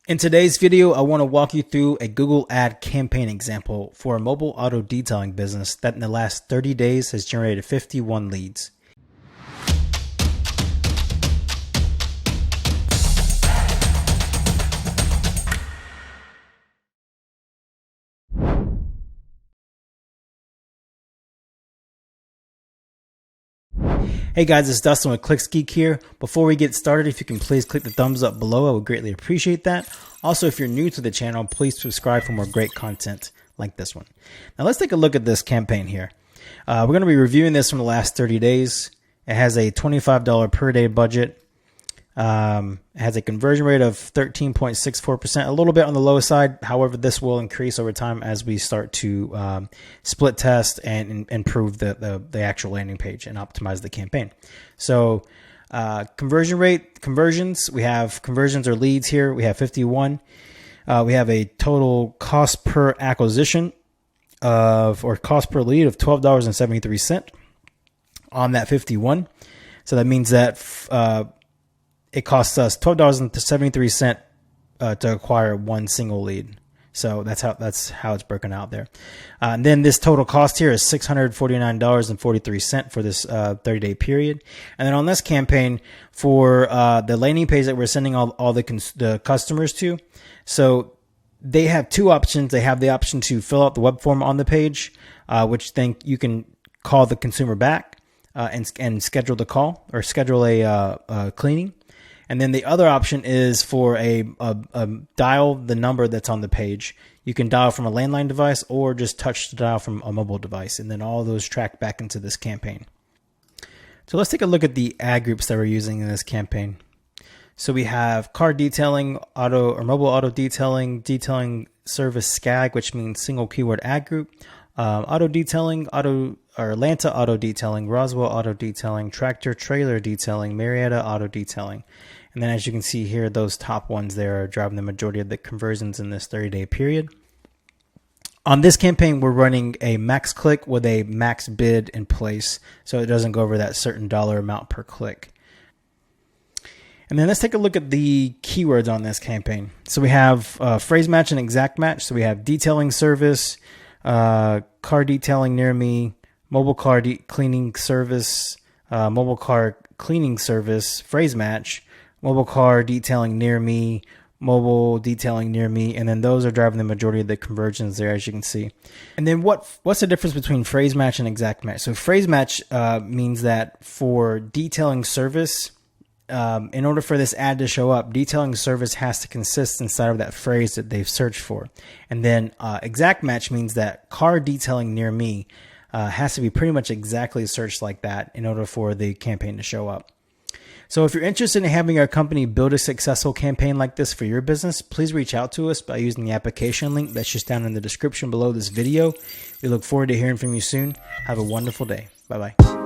In today's video, I want to walk you through a Google ad campaign example for a mobile auto detailing business that in the last 30 days has generated 51 leads. Hey guys, it's Dustin with ClickSgeek here. Before we get started, if you can please click the thumbs up below, I would greatly appreciate that. Also, if you're new to the channel, please subscribe for more great content like this one. Now let's take a look at this campaign here. We're going to be reviewing this from the last 30 days. It has a $25 per day budget. It has a conversion rate of 13.64%, a little bit on the low side. However, this will increase over time as we start to split test and improve the actual landing page and optimize the campaign. So conversions, we have conversions or leads here. We have 51. We have a total cost per acquisition or cost per lead of $12.73 on that 51. So that means that it costs us $12.73 to acquire one single lead. So that's how it's broken out there. And then this total cost here is $649.43 for this 30-day period. And then on this campaign for the landing page that we're sending all the customers to, so they have two options. They have the option to fill out the web form on the page, which then you can call the consumer back and schedule the call or schedule a cleaning. And then the other option is for a dial the number that's on the page. You can dial from a landline device or just touch the dial from a mobile device. And then all those track back into this campaign. So let's take a look at the ad groups that we're using in this campaign. So we have car detailing, auto or mobile auto detailing, detailing service SCAG, which means single keyword ad group, auto detailing, Atlanta auto detailing, Roswell auto detailing, tractor trailer detailing, Marietta auto detailing. And then as you can see here, those top ones there are driving the majority of the conversions in this 30-day period. On this campaign, we're running a max click with a max bid in place, so it doesn't go over that certain dollar amount per click. And then let's take a look at the keywords on this campaign. So we have phrase match and exact match. So we have detailing service, car detailing near me, mobile car cleaning service, mobile car cleaning service, phrase match, mobile car detailing near me, mobile detailing near me, and then those are driving the majority of the conversions there, as you can see. And then what's the difference between phrase match and exact match? So phrase match means that for detailing service, in order for this ad to show up, detailing service has to consist inside of that phrase that they've searched for. And then exact match means that car detailing near me has to be pretty much exactly searched like that in order for the campaign to show up. So if you're interested in having our company build a successful campaign like this for your business, please reach out to us by using the application link that's just down in the description below this video. We look forward to hearing from you soon. Have a wonderful day. Bye-bye.